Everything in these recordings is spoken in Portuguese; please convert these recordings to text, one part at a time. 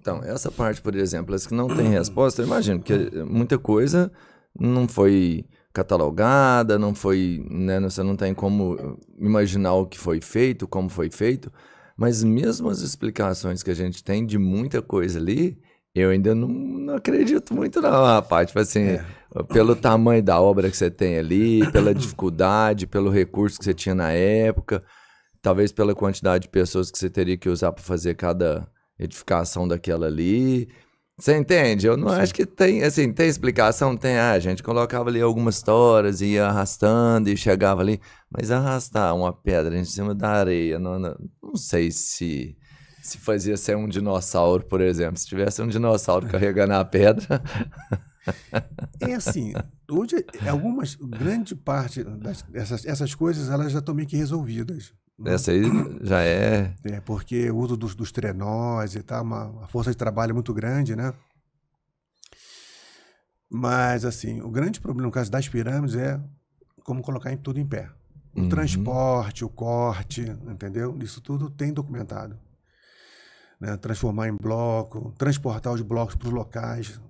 Então, essa parte, por exemplo, as que não tem resposta, eu imagino que muita coisa não foi catalogada, não foi, né, você não tem como imaginar o que foi feito, como foi feito, mas mesmo as explicações que a gente tem de muita coisa ali, eu ainda não acredito muito não, rapaz, tipo assim, pelo tamanho da obra que você tem ali, pela dificuldade, pelo recurso que você tinha na época, talvez pela quantidade de pessoas que você teria que usar para fazer cada edificação daquela ali. Você entende? Eu não acho que tem, assim, tem explicação, tem, a gente colocava ali algumas histórias, ia arrastando e chegava ali, mas arrastar uma pedra em cima da areia, não sei se fazia ser um dinossauro, por exemplo. Se tivesse um dinossauro carregando a pedra... É assim, hoje grande parte dessas coisas, elas já estão meio que resolvidas. Essa aí já é... Porque o uso dos trenós e tal, uma força de trabalho muito grande, né? Mas, assim, o grande problema no caso das pirâmides é como colocar tudo em pé. O transporte, o corte, entendeu? Isso tudo tem documentado. Né? Transformar em bloco, transportar os blocos para os locais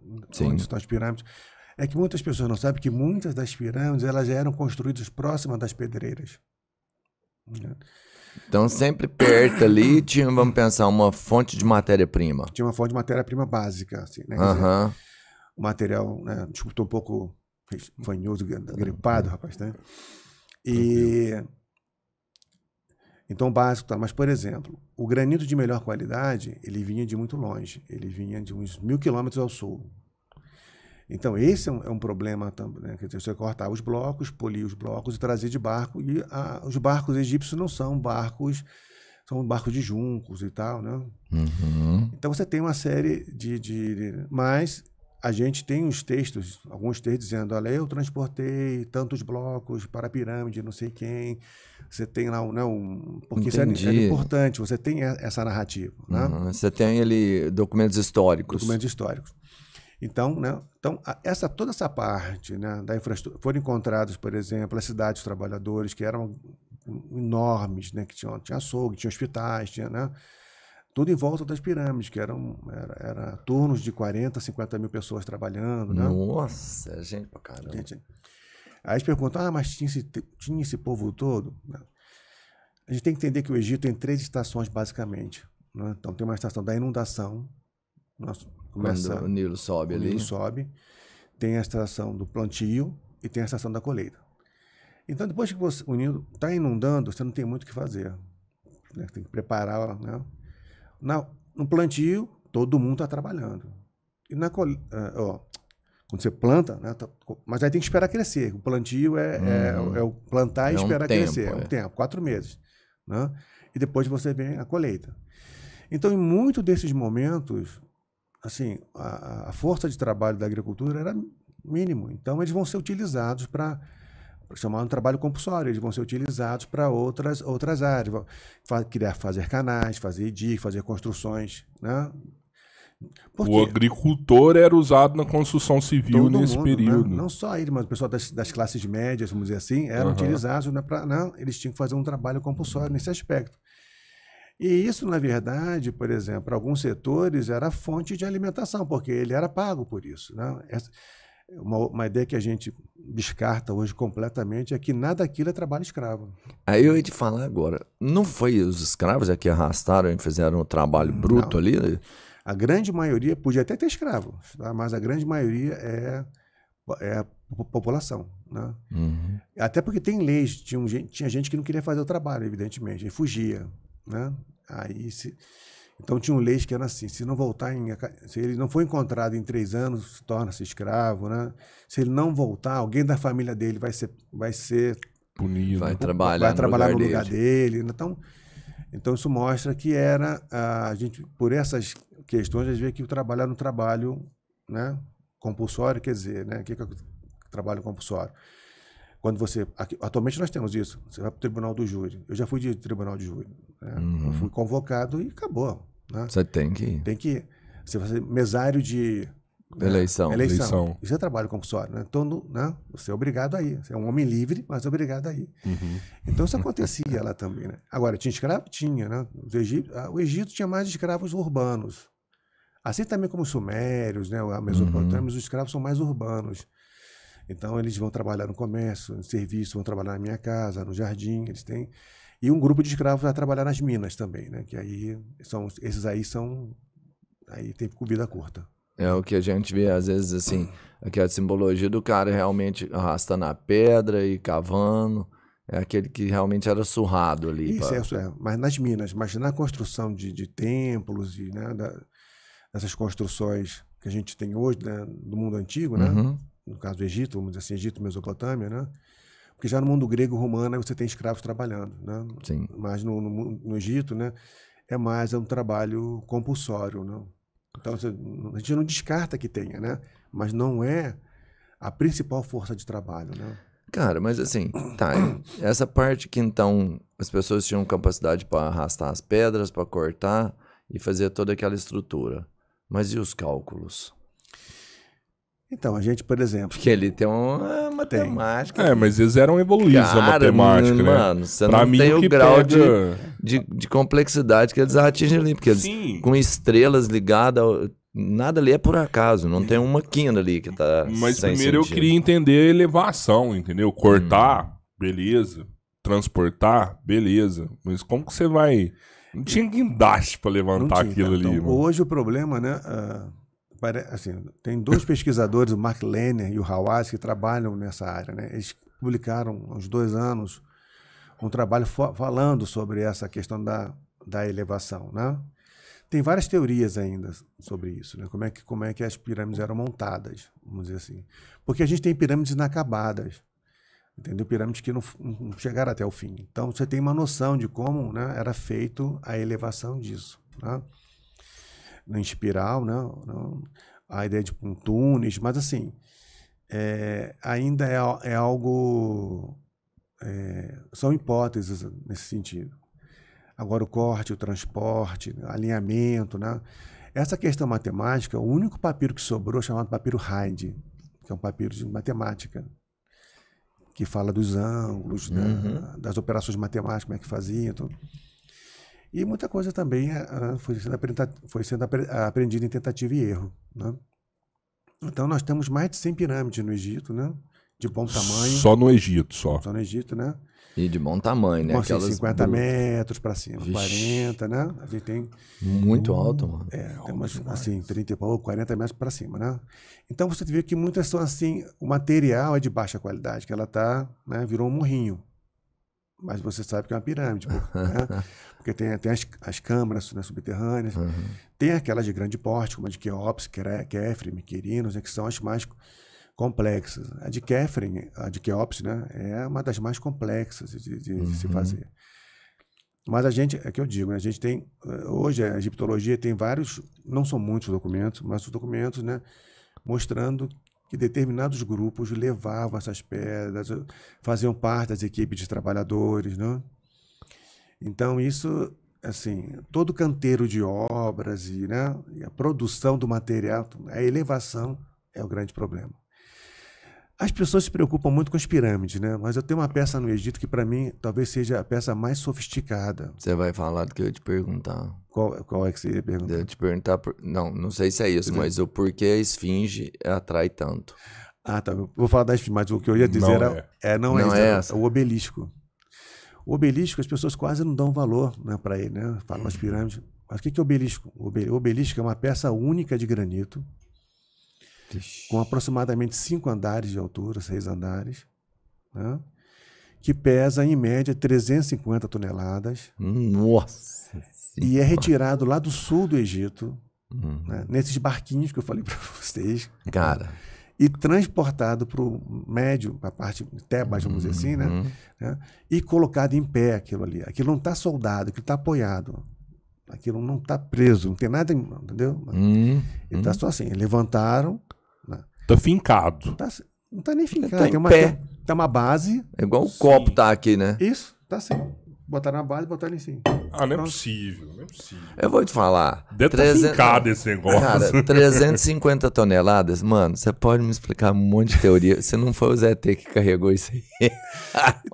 onde estão as pirâmides. É que muitas pessoas não sabem que muitas das pirâmides elas já eram construídas próximas das pedreiras. Né? Então, sempre perto ali tinha, vamos pensar, uma fonte de matéria-prima. Tinha uma fonte de matéria-prima básica, assim, né? Aham. O material, né? Desculpa, estou um pouco fanhoso, gripado, rapaz, né? E... Então, o básico tá. Mas, por exemplo, o granito de melhor qualidade, ele vinha de muito longe. Ele vinha de uns 1000 quilômetros ao sul. Então, esse é um problema também, né? Quer dizer, você cortar os blocos, polir os blocos e trazer de barco. E os barcos egípcios não são barcos, são barcos de juncos e tal, né? Então, você tem uma série Mas a gente tem uns textos, alguns textos dizendo, olha, eu transportei tantos blocos para a pirâmide, não sei quem. Você tem lá, porque Entendi. isso é importante, você tem essa narrativa. Né? Você tem ali documentos históricos. Documentos históricos. Então, né, toda essa parte, né, da infraestrutura, foram encontrados, por exemplo, as cidades dos trabalhadores, que eram enormes, né, que tinha açougue, tinha hospitais, tinha, né, tudo em volta das pirâmides, que eram turnos de 40, 50 mil pessoas trabalhando. Né? Nossa, gente pra caramba. Aí eles perguntam, mas tinha esse povo todo? A gente tem que entender que o Egito tem 3 estações, basicamente. Né? Então, tem uma estação da inundação, quando o Nilo sobe ali. O Nilo sobe. Tem a estação do plantio e tem a estação da colheita. Então, depois que o Nilo está inundando, você não tem muito o que fazer. Né? Tem que preparar. Né? No plantio, todo mundo está trabalhando. E na colheita... quando você planta, né, mas aí tem que esperar crescer. O plantio é o plantar e esperar crescer. É um tempo, 4 meses. Né? E depois você vem a colheita. Então, em muitos desses momentos, assim, a força de trabalho da agricultura era mínimo. Então, eles vão ser utilizados para chamar um trabalho compulsório. Eles vão ser utilizados para outras áreas. Fazer canais, fazer diques, fazer construções, né? O agricultor era usado na construção civil nesse período. Né? Não só ele, mas o pessoal das classes médias, vamos dizer assim, eram utilizados, né, eles tinham que fazer um trabalho compulsório nesse aspecto. E isso, na verdade, por exemplo, para alguns setores era fonte de alimentação, porque ele era pago por isso. Né? Uma ideia que a gente descarta hoje completamente é que nada daquilo é trabalho escravo. Aí eu ia te falar agora, não foi os escravos que arrastaram e fizeram o trabalho bruto ali? A grande maioria podia até ter escravos, tá? Mas a grande maioria é a população. Né? Até porque tem leis, tinha gente que não queria fazer o trabalho, evidentemente, e fugia. Né? Então tinham leis que eram assim, se ele não for encontrado em 3 anos, torna-se escravo. Né? Se ele não voltar, alguém da família dele vai ser punido, vai trabalhar no lugar dele. Então isso mostra que a gente, por essas questões, a gente vê que o trabalho era um trabalho, né, compulsório, quer dizer, né, o que é o trabalho compulsório? Quando atualmente nós temos isso, você vai para o tribunal do júri. Eu já fui de tribunal de júri. Né? Eu fui convocado e acabou. Né? Você tem que ir. Tem que ir. Você vai ser mesário de... Eleição. Isso é trabalho compulsório. Né? Então, né? Você é obrigado a ir. Você é um homem livre, mas é obrigado a ir. Então, isso acontecia lá também. Né? Agora, tinha escravo? Tinha. Né? O Egito tinha mais escravos urbanos. Assim também como os sumérios, né, a Mesopotâmia, os escravos são mais urbanos. Então, eles vão trabalhar no comércio, no serviço, vão trabalhar na minha casa, no jardim, eles têm... E um grupo de escravos vai trabalhar nas minas também, né? Que aí esses aí são... Aí tem vida curta. É o que a gente vê, às vezes, assim, aquela simbologia do cara realmente arrastando a pedra e cavando. É aquele que realmente era surrado ali. Isso, mas nas minas, mas na construção de templos e, né, dessas construções que a gente tem hoje, né, do mundo antigo, né? No caso do Egito, vamos dizer assim, Egito, Mesopotâmia, né? Porque já no mundo grego e romano você tem escravos trabalhando, né? Sim. Mas no Egito, né, é mais um trabalho compulsório, né? Então a gente não descarta que tenha, né? Mas não é a principal força de trabalho, né? Cara, mas assim, tá, essa parte que então as pessoas tinham capacidade para arrastar as pedras, para cortar e fazer toda aquela estrutura. Mas e os cálculos? Então, a gente, por exemplo... Porque ele tem uma matemática. Mas eles eram evoluídos na matemática, né? Mano, você pra não mim, tem o grau pega... de complexidade que eles atingem ali. Porque eles, com estrelas ligadas, nada ali é por acaso. Não tem uma quina ali que tá Mas sem primeiro sentido. eu queria entender a elevação, entendeu? Cortar, beleza. Transportar, beleza. Mas como que você vai... Não tinha guindaste pra levantar aquilo ali, então, mano. Hoje o problema, né... assim, tem dois pesquisadores, o Mark Lehner e o Hawass, que trabalham nessa área, né? Eles publicaram há uns 2 anos um trabalho falando sobre essa questão da elevação, né? Tem várias teorias ainda sobre isso, né? Como é que as pirâmides eram montadas, vamos dizer assim. Porque a gente tem pirâmides inacabadas, entendeu? Pirâmides que não chegaram até o fim. Então, você tem uma noção de como, né, era feito a elevação disso, né? Em espiral, né? A ideia de túneis, mas assim, ainda é algo... são hipóteses nesse sentido. Agora o corte, o transporte, alinhamento, né? Essa questão matemática, o único papiro que sobrou é chamado papiro Hyde, que é um papiro de matemática, que fala dos ângulos, né? Das operações matemáticas, como é que faziam, tudo. E muita coisa também foi sendo aprendida em tentativa e erro, né? Então, nós temos mais de 100 pirâmides no Egito, né? De bom tamanho. Só no Egito, só. Só no Egito, né? E de bom tamanho, né? Aquelas 50 metros para cima, 40, né? A gente tem... Muito alto, mano. Temos, assim, 30 e pouco, 40 metros para cima, né? Então, você vê que muitas são assim, o material é de baixa qualidade, que ela tá, né? Virou um morrinho. Mas você sabe que é uma pirâmide, né? Porque tem as câmaras, né, subterrâneas, tem aquelas de grande porte, como a de Quéops, Kéfren, Miquerinos, né, que são as mais complexas. A de Kéfren, a de Quéops, né, é uma das mais complexas de se fazer. Mas a gente, é que eu digo, né, a gente tem, hoje a egiptologia tem vários, não são muitos documentos, mas os documentos, né, mostrando que determinados grupos levavam essas pedras, faziam parte das equipes de trabalhadores, né? Então, isso, assim, todo canteiro de obras e, né, e a produção do material, a elevação é o grande problema. As pessoas se preocupam muito com as pirâmides, né? Mas eu tenho uma peça no Egito que, para mim, talvez seja a peça mais sofisticada. Você vai falar do que eu ia te perguntar. Qual é que você ia perguntar? Eu ia te perguntar... Não sei se é isso, mas o porquê a esfinge atrai tanto. Ah, tá. Eu vou falar da esfinge, mas o que eu ia dizer não é essa. O obelisco. O obelisco, as pessoas quase não dão valor, né, para ele, né? Falam as pirâmides. Mas o que é o obelisco? O obelisco é uma peça única de granito, com aproximadamente 5 andares de altura, 6 andares, né? Que pesa, em média, 350 toneladas. Nossa! E é retirado lá do sul do Egito, né? Nesses barquinhos que eu falei para vocês. Cara... E transportado para o médio, para a parte Tebas, vamos dizer assim, né? E colocado em pé aquilo ali. Aquilo não está soldado, aquilo está apoiado. Aquilo não está preso, não tem nada, entendeu? Ele está só assim, levantaram. Está fincado. Não está nem fincado, tá em pé. Tem uma base. É igual o copo tá aqui, né? Isso, está assim. botaram na base e botaram em cima. Ah, não é possível, não é possível. Eu vou te falar. Deve estar fincado esse negócio. Cara, 350 toneladas, mano, você pode me explicar um monte de teoria. Se não foi o Zé T que carregou isso aí.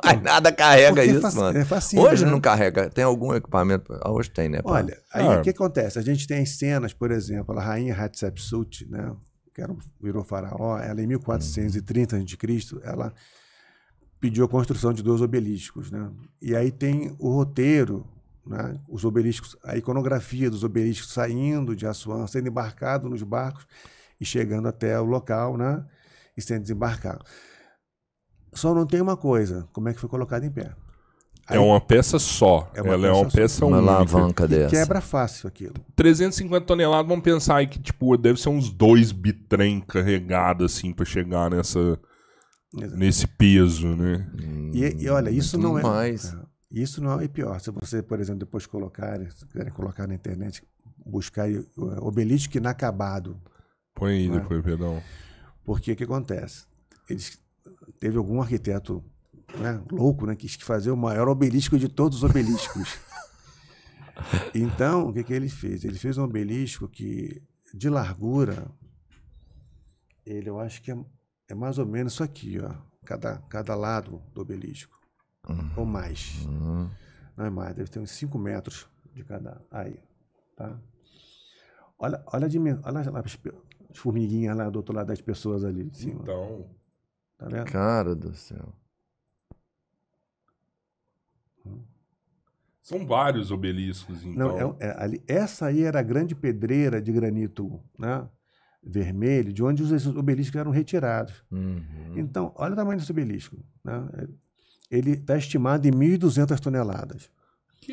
Mas nada carrega isso, mano. É facinho, hoje né? não carrega. Tem algum equipamento? Hoje tem, né? Olha, aí o que acontece? A gente tem as cenas, por exemplo, a rainha Hatshepsut, né? Que virou faraó, ela em 1430 a.C., ela pediu a construção de 2 obeliscos, né? E aí tem o roteiro, né? Os obeliscos, a iconografia dos obeliscos saindo de Assuã, sendo embarcado nos barcos e chegando até o local, né? E sendo desembarcado. Só não tem uma coisa, como é que foi colocado em pé? Aí, é uma peça só. Ela é uma peça uma única. alavanca dessa. Quebra fácil aquilo. 350 toneladas, vamos pensar aí que tipo, deve ser uns 2 bitrem carregados assim pra chegar nesse peso, né? E olha, isso não é... mais. Isso não é pior. Se você, por exemplo, depois quiserem colocar na internet, buscar aí, obelisco inacabado. Põe aí né? depois, perdão. Porque o que acontece? Teve algum arquiteto, né, louco, né, que quis fazer o maior obelisco de todos os obeliscos. Então, o que ele fez? Ele fez um obelisco que, de largura, eu acho que é mais ou menos isso aqui, ó, cada lado do obelisco. Ou mais. Não é mais, deve ter uns 5 metros de cada. Aí, tá? Olha a dimensão, olha lá as formiguinhas lá do outro lado das pessoas ali em cima. Então, Tá vendo? Cara do céu. são vários obeliscos, então. Não, ali, essa aí era a grande pedreira de granito, né, vermelho, de onde os obeliscos eram retirados. Então, olha o tamanho desse obelisco. Né? Ele está estimado em 1.200 toneladas. Que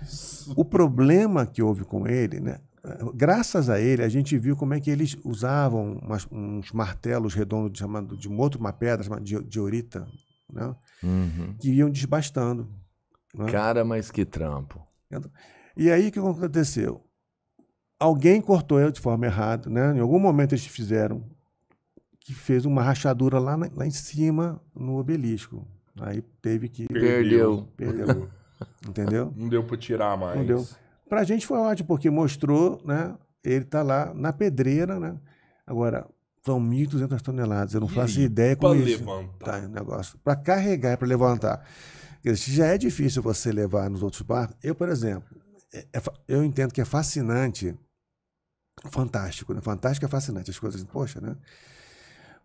isso? O problema que houve com ele, né, graças a ele, a gente viu como é que eles usavam uns martelos redondos, chamado de uma pedra chamada diorita, né, que iam desbastando. Né? Cara, mas que trampo. E aí, o que aconteceu? Alguém cortou ele de forma errada, né? Em algum momento eles fizeram, que fez uma rachadura lá em cima, no obelisco. Aí teve que... Perdeu. Entendeu? Não deu pra tirar mais. Não deu. Pra gente foi ótimo, porque mostrou, né? Ele tá lá na pedreira, né? Agora, são 1.200 toneladas. Eu não faço ideia como isso. Pra levantar. Tá, o negócio. Pra carregar e pra levantar. Quer dizer, já é difícil você levar nos outros barcos. Eu, por exemplo, eu entendo que é fascinante, fantástico, né? Fantástico é fascinante, as coisas, poxa, né?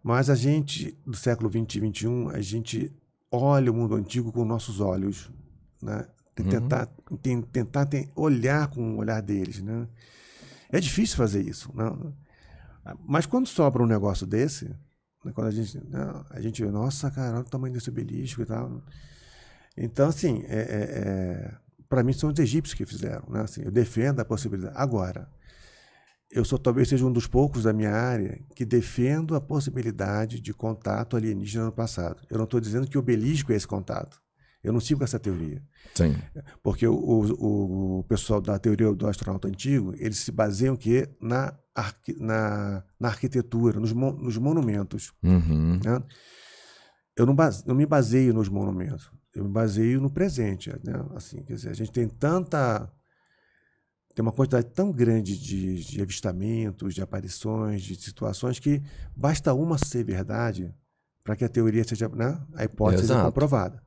Mas a gente, do século XX e XXI, a gente olha o mundo antigo com nossos olhos, né? Tentar olhar com o olhar deles, né? É difícil fazer isso, né? Mas quando sobra um negócio desse, né? Quando a gente vê, nossa, cara, olha o tamanho desse obelisco e tal. Então, assim, para mim são os egípcios que fizeram, né? Assim, eu defendo a possibilidade. Agora, eu talvez seja um dos poucos da minha área que defendo a possibilidade de contato alienígena no passado. Eu não estou dizendo que o obelisco é esse contato. Eu não sigo essa teoria. Sim. Porque o pessoal da teoria do astronauta antigo, eles se baseiam que na arquitetura, nos monumentos. Né? Eu não me baseio nos monumentos. Eu me baseio no presente. Né? Assim, quer dizer, a gente tem uma quantidade tão grande de avistamentos, de aparições, de situações, que basta uma ser verdade para que a teoria seja, né? A hipótese seja comprovada.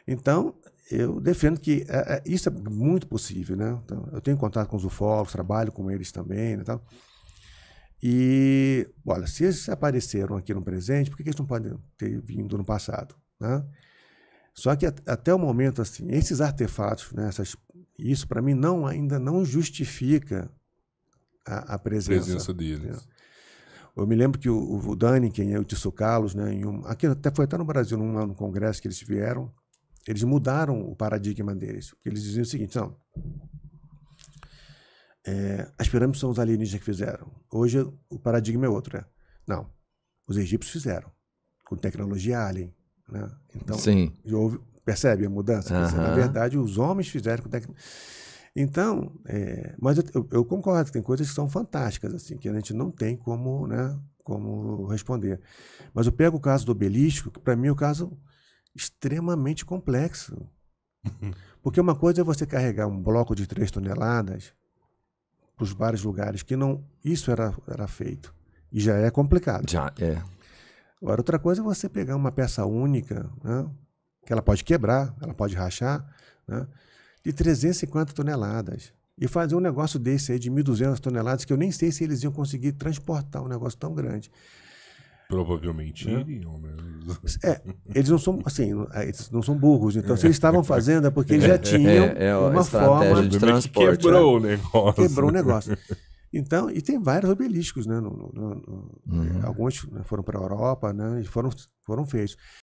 Então, eu defendo que isso é muito possível, né? Então, eu tenho contato com os ufólogos, trabalho com eles também, né, tal. E, olha, se eles apareceram aqui no presente, por que eles não podem ter vindo no passado, né? Só que até o momento, assim, esses artefatos, né, isso para mim ainda não justifica a presença deles. Né? Eu me lembro que o Däniken e o Tsoukalos, né, aqui foi até no Brasil, num congresso que eles vieram, eles mudaram o paradigma deles. Porque eles diziam o seguinte, não, as pirâmides são os alienígenas que fizeram. Hoje o paradigma é outro. Não, os egípcios fizeram, com tecnologia alien. Né? Então, sim. Percebe a mudança? Na verdade, os homens fizeram com tecnologia. Então, mas eu concordo, tem coisas que são fantásticas, assim, que a gente não tem como, né, como responder. Mas eu pego o caso do obelisco, que para mim é um caso extremamente complexo. Porque uma coisa é você carregar um bloco de 3 toneladas para os vários lugares que não... Isso era feito. E já é complicado. Já é. Agora, outra coisa é você pegar uma peça única, né, que ela pode quebrar, ela pode rachar, né, de 350 toneladas. E fazer um negócio desse aí de 1.200 toneladas, que eu nem sei se eles iam conseguir transportar um negócio tão grande. Provavelmente iriam, né? Eles não são, assim, eles não são burros. Então, se eles estavam fazendo, é porque eles já tinham uma forma de transporte. Quebrou o negócio. Quebrou o negócio. Então, e tem vários obeliscos, né? Alguns, né, foram para a Europa, né? E foram feitos.